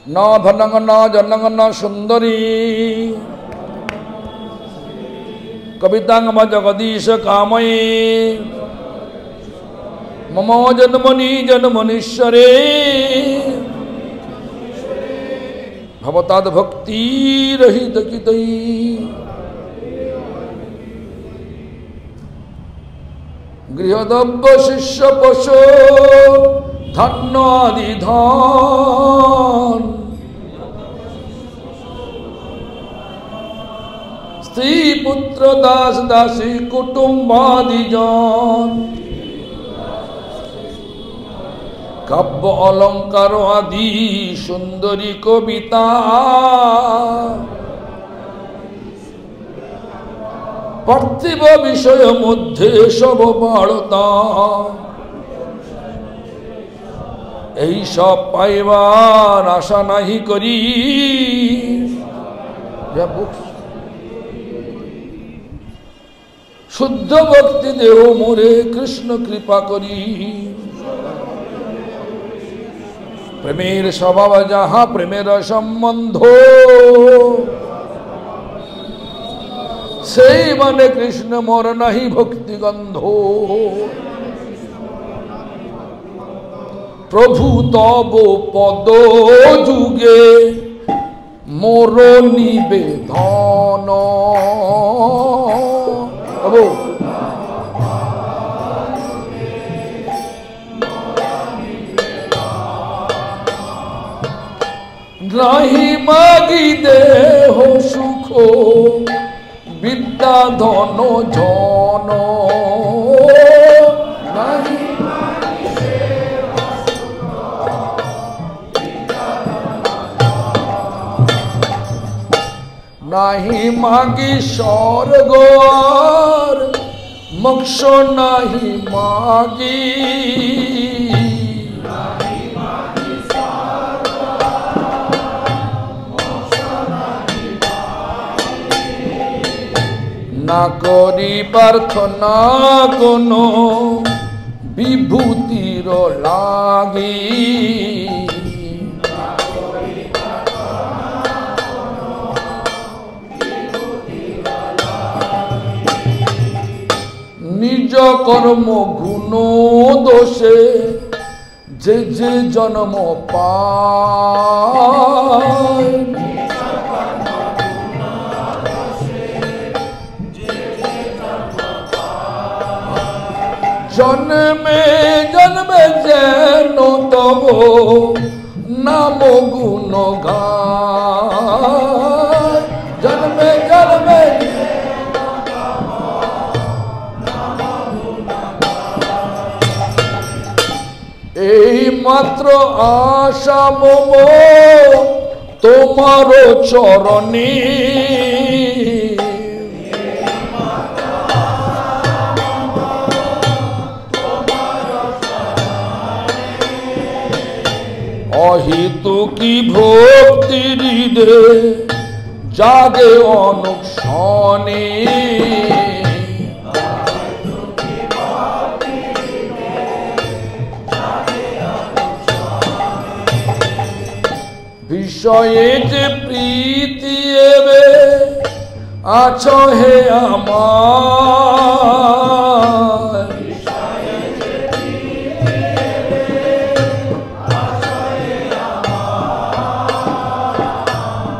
न धनंग न जनंग न सुंदरी कवितांगम जगदीश कामये मम जन्मनि जन्मनीश्वरे भवताद भक्ति रहित कितई गृहद्रव्य शिष्य पशु धन आदि धन स्त्री पुत्र दास दासी कुटुंबादि जन काव्य अलंकार आदि सुंदरी कविता पार्थिव विषय मध्य सब बाड़ता यही सब पाइबार आशा नहीं करी शुद्ध भक्ति देह मोरे कृष्ण कृपा करी प्रेमेर स्वभाव जहाँ प्रेमेर सम्बन्ध से माने कृष्ण मोर नहीं भक्ति गंधो प्रभु तब पद जुगे मोर निवेदन प्रभु नहीं मागी देह सुखो विद्या धन जन नहीं मागी स्वर्ग मोक्ष नहीं मागी ना करी प्रार्थना कोनो विभूतिर लागी निज कर्म गुण दोषे जे जे जन्म पाय जन्मे जन्मे जेनो तब नाम गुण गाय जन्मे जन्मे এই মাত্র আশা মম তোমার চরণে অহিতুকি ভক্তি হৃদয়ে জাগে অনুক্ষণে বিষয়ে যে প্রীতি এবে আছো হে আমার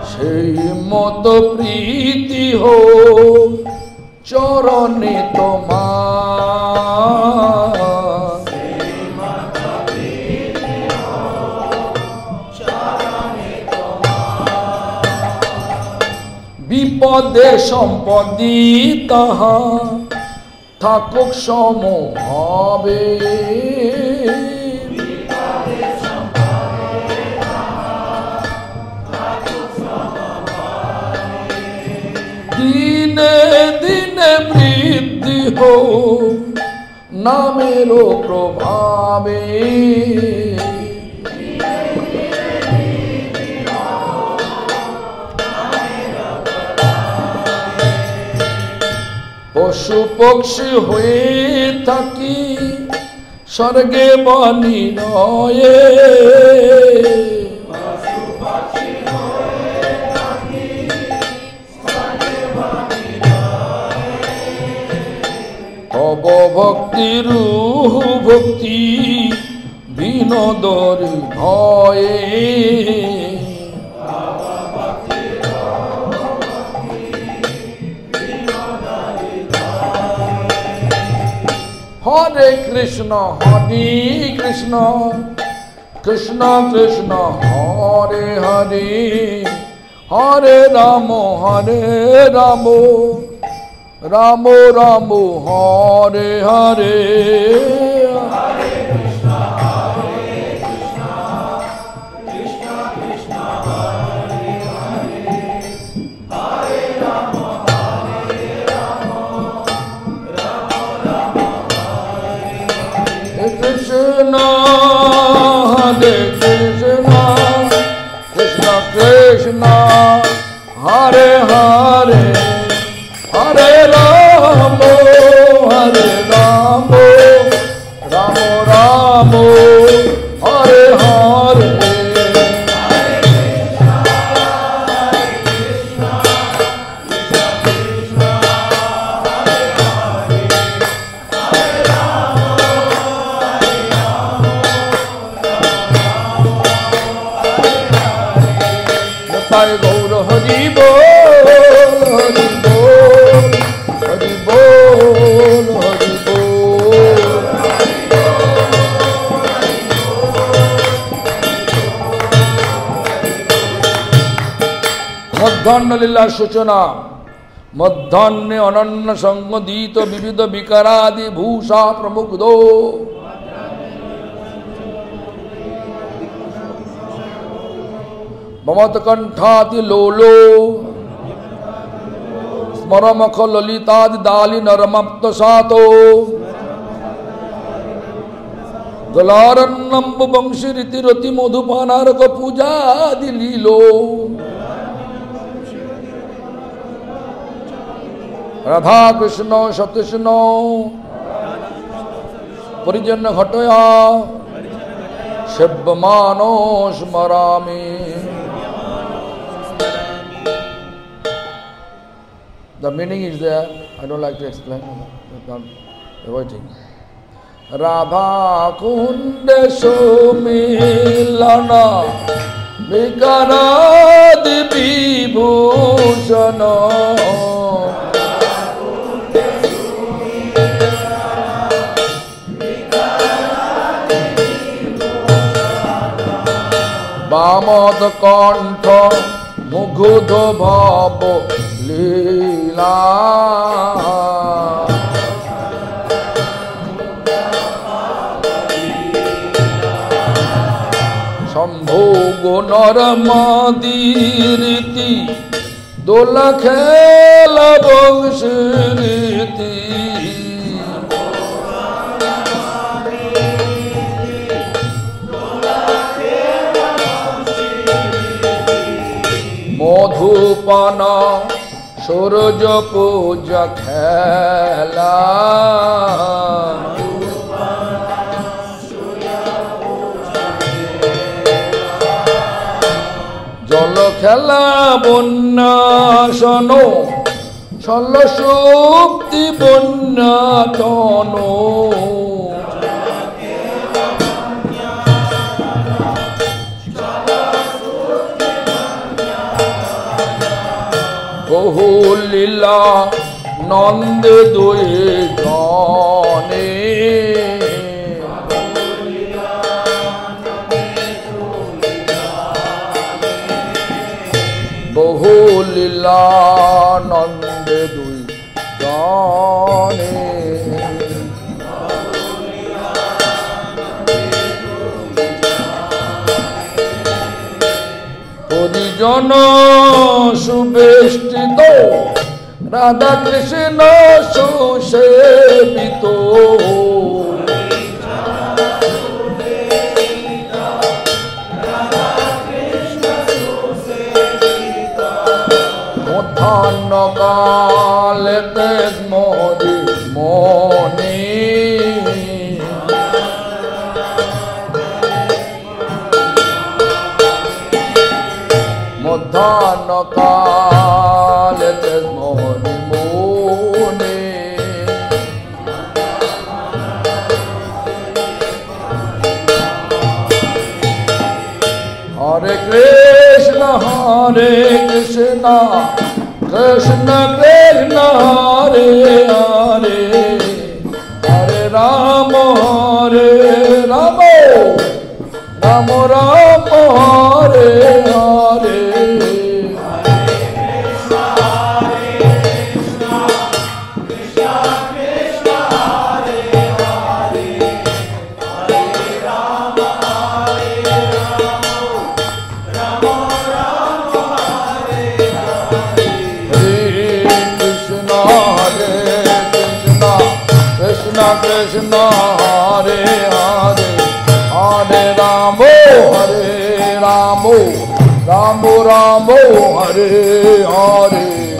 সেই মত প্রীতি হো চরণে তোমার বিপদে সম্পদি তাহা থাকুক সমভাবে দিনে দিনে বৃদ্ধি হো নামের প্রভাবে পশু পক্ষী হয়ে থাকি স্বর্গে বনি রয়ে ভক্তি রূহ ভক্তি বিনোদর ভয়ে হরে Krishna Krishna Krishna Hare Hare Hare Ram Ram Ram Hare Hare Krishna Hare Krishna Krishna Krishna Hare Hare Hare Ramo Ramo Ramo Hare Hare Hare Gaur Hari Bol Hari Bol Hari Bol Hari Bol Madhyanna Lila Suchana Madhyanne Ananya Sangha Dita Vividha Vikaradi Bhusha Pramukdo Mamat Kanthati Lolo Smaramaka Lalitadi Dali Naramapta Sato Galarannambu Bangshiriti Rati Madhupanaraka Puja Adi Lilo Radha Krishna Satyashna Parijana Ghataya Shibbamano Smarami The meaning is there. I don't like to explain. I'm avoiding. Radha Kunde Sumilana Vikaradi Vibhushana Bamad Kantha Mugudha Bhavo Leela Shambho Naramadhiriti Dola Khela Bangshiriti Madhupana Surja Puja Khela Jala Khela Bunna Shano Shala Shukti Bunna Tono Lila Nande Due Gane Bahu Lila Nande Due Gane Purijana Subeshtito Radha Krishna Susevito Modhana Kalete Modi Moni Modhana Kalete Moni Hare Krishna, Krishna Krishna, Hare Hare, Hare Rama, Rama Rama, Hare Hare. Krishna Hare Hare, Hare Ramo, Hare Ramo, Ramo Ramo, Hare Hare.